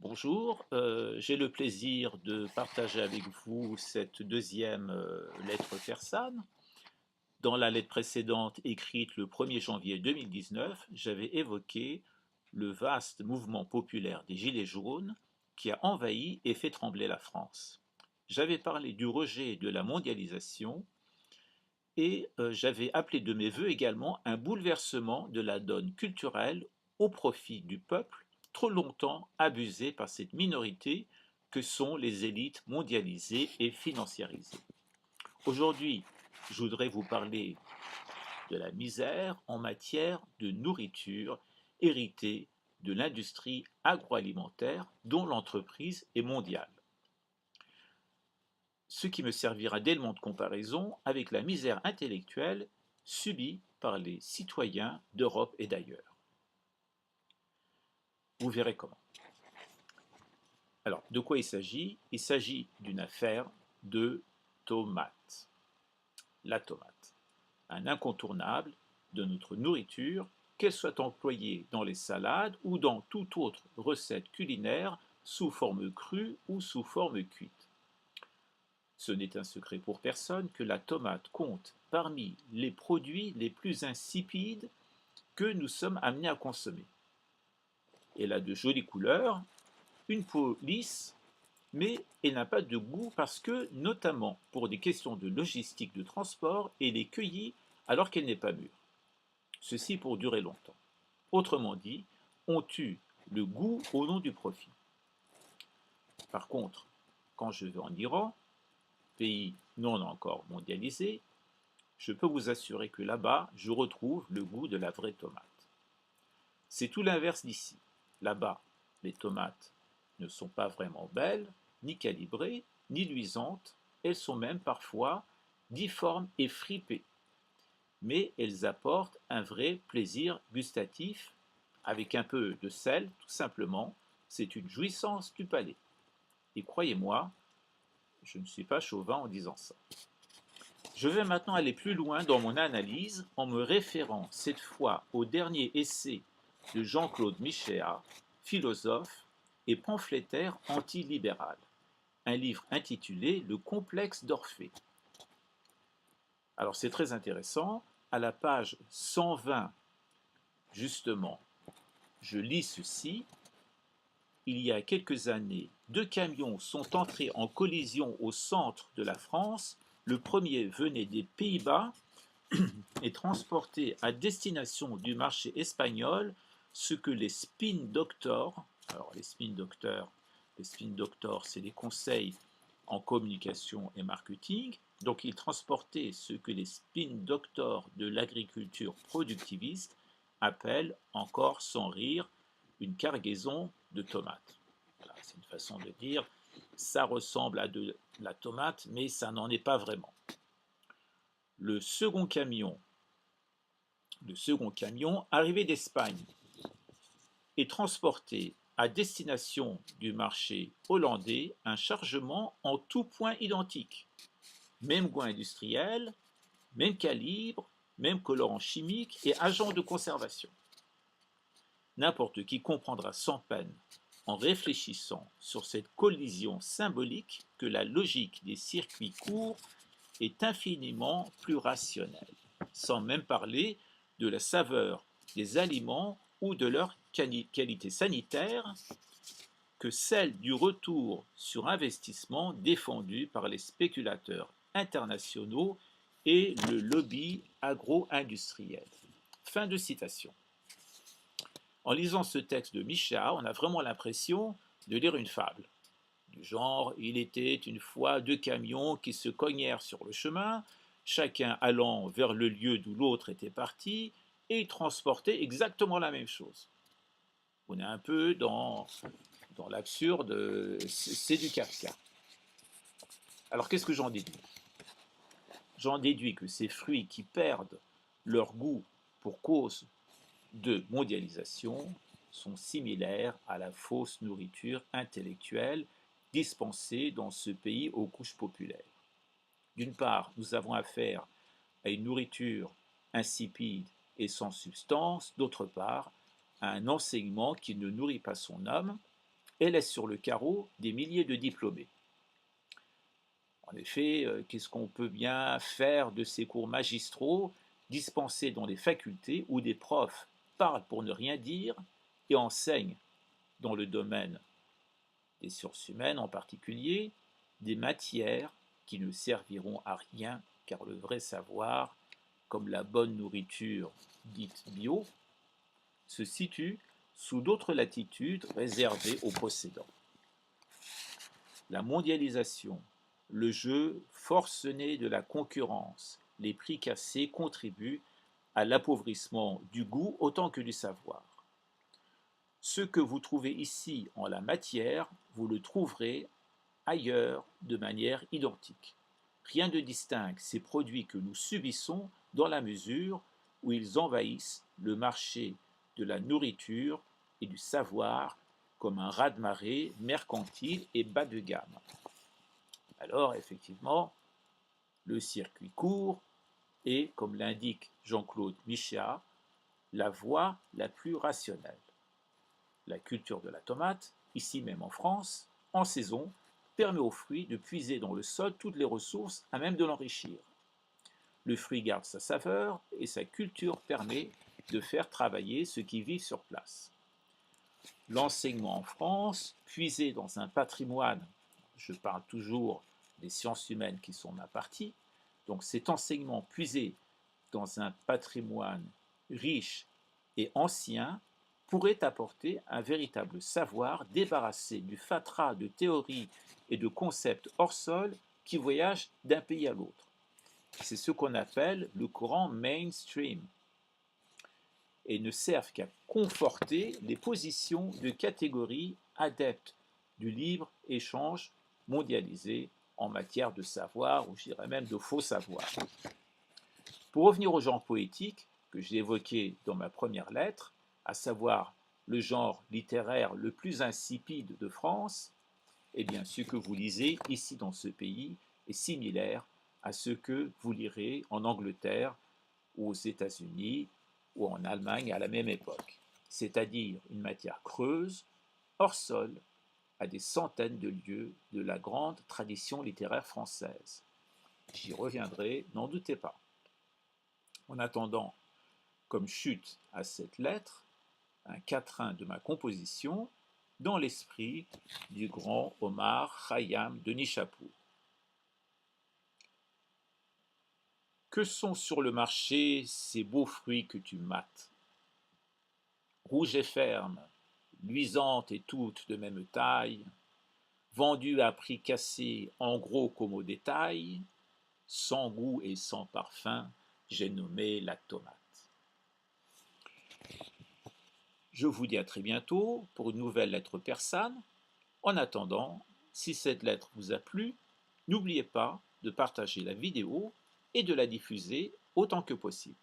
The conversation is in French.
Bonjour, j'ai le plaisir de partager avec vous cette deuxième lettre persane. Dans la lettre précédente, écrite le 1er janvier 2019, j'avais évoqué le vaste mouvement populaire des Gilets jaunes qui a envahi et fait trembler la France. J'avais parlé du rejet de la mondialisation et j'avais appelé de mes vœux également un bouleversement de la donne culturelle au profit du peuple, trop longtemps abusé par cette minorité que sont les élites mondialisées et financiarisées. Aujourd'hui, je voudrais vous parler de la misère en matière de nourriture héritée de l'industrie agroalimentaire dont l'entreprise est mondiale, ce qui me servira d'élément de comparaison avec la misère intellectuelle subie par les citoyens d'Europe et d'ailleurs. Vous verrez comment. Alors, de quoi il s'agit? Il s'agit d'une affaire de tomates. La tomate, un incontournable de notre nourriture, qu'elle soit employée dans les salades ou dans toute autre recette culinaire sous forme crue ou sous forme cuite. Ce n'est un secret pour personne que la tomate compte parmi les produits les plus insipides que nous sommes amenés à consommer. Elle a de jolies couleurs, une peau lisse, mais elle n'a pas de goût parce que, notamment pour des questions de logistique de transport, elle est cueillie alors qu'elle n'est pas mûre. Ceci pour durer longtemps. Autrement dit, on tue le goût au nom du profit. Par contre, quand je vais en Iran, pays non encore mondialisé, je peux vous assurer que là-bas, je retrouve le goût de la vraie tomate. C'est tout l'inverse d'ici. Là-bas, les tomates ne sont pas vraiment belles, ni calibrées, ni luisantes, elles sont même parfois difformes et fripées. Mais elles apportent un vrai plaisir gustatif, avec un peu de sel, tout simplement, c'est une jouissance du palais. Et croyez-moi, je ne suis pas chauvin en disant ça. Je vais maintenant aller plus loin dans mon analyse en me référant cette fois au dernier essai de Jean-Claude Michéa, philosophe et pamphlétaire antilibéral, un livre intitulé Le complexe d'Orphée. Alors c'est très intéressant, à la page 120, justement, je lis ceci. Il y a quelques années, deux camions sont entrés en collision au centre de la France. Le premier venait des Pays-Bas et transportait à destination du marché espagnol ce que les spin doctors, alors les spin doctors, c'est des conseils en communication et marketing, donc ils transportaient ce que les spin doctors de l'agriculture productiviste appellent, encore sans rire, une cargaison de tomates. Voilà, c'est une façon de dire, ça ressemble à de la tomate, mais ça n'en est pas vraiment. Le second camion arrivé d'Espagne et transporté à destination du marché hollandais un chargement en tout point identique. Même goût industriel, même calibre, même colorant chimique et agent de conservation. N'importe qui comprendra sans peine, en réfléchissant sur cette collision symbolique, que la logique des circuits courts est infiniment plus rationnelle, sans même parler de la saveur des aliments ou de leur qualité sanitaire, que celle du retour sur investissement défendu par les spéculateurs internationaux et le lobby agro-industriel. Fin de citation. En lisant ce texte de Micha, on a vraiment l'impression de lire une fable. Du genre, il était une fois deux camions qui se cognèrent sur le chemin, chacun allant vers le lieu d'où l'autre était parti, et ils transportaient exactement la même chose. On est un peu dans l'absurde, c'est du Kafka. Alors qu'est-ce que j'en déduis? J'en déduis que ces fruits qui perdent leur goût pour cause de mondialisation sont similaires à la fausse nourriture intellectuelle dispensée dans ce pays aux couches populaires. D'une part, nous avons affaire à une nourriture insipide et sans substance, d'autre part, à un enseignement qui ne nourrit pas son homme, et laisse sur le carreau des milliers de diplômés. En effet, qu'est-ce qu'on peut bien faire de ces cours magistraux dispensés dans les facultés où des profs parlent pour ne rien dire et enseignent dans le domaine des sciences humaines en particulier, des matières qui ne serviront à rien car le vrai savoir, comme la bonne nourriture dite bio, se situe sous d'autres latitudes réservées aux possédants. La mondialisation, le jeu forcené de la concurrence, les prix cassés contribuent à l'appauvrissement du goût autant que du savoir. Ce que vous trouvez ici en la matière, vous le trouverez ailleurs de manière identique. Rien ne distingue ces produits que nous subissons dans la mesure où ils envahissent le marché de la nourriture et du savoir comme un raz-de-marée mercantile et bas de gamme. Alors, effectivement, le circuit court est, comme l'indique Jean-Claude Michéa, la voie la plus rationnelle. La culture de la tomate, ici même en France, en saison, permet aux fruits de puiser dans le sol toutes les ressources à même de l'enrichir. Le fruit garde sa saveur et sa culture permet de faire travailler ceux qui vivent sur place. L'enseignement en France, puisé dans un patrimoine, je parle toujours des sciences humaines qui sont ma partie, donc cet enseignement puisé dans un patrimoine riche et ancien pourrait apporter un véritable savoir débarrassé du fatras de théories et de concepts hors sol qui voyagent d'un pays à l'autre. C'est ce qu'on appelle le courant mainstream et ne servent qu'à conforter les positions de catégories adeptes du libre-échange mondialisé en matière de savoir, ou je dirais même de faux savoir. Pour revenir au genre poétique que j'ai évoqué dans ma première lettre, à savoir le genre littéraire le plus insipide de France, eh bien ce que vous lisez ici dans ce pays est similaire à ce que vous lirez en Angleterre ou aux États-Unis ou en Allemagne à la même époque, c'est-à-dire une matière creuse, hors sol, à des centaines de lieues de la grande tradition littéraire française. J'y reviendrai, n'en doutez pas. En attendant, comme chute à cette lettre, un quatrain de ma composition dans l'esprit du grand Omar Khayyam de Nishapour. Que sont sur le marché ces beaux fruits que tu mates? Rouges et fermes, luisantes et toutes de même taille, vendues à prix cassé en gros comme au détail, sans goût et sans parfum, j'ai nommé la tomate. Je vous dis à très bientôt pour une nouvelle lettre persane. En attendant, si cette lettre vous a plu, n'oubliez pas de partager la vidéo et de la diffuser autant que possible.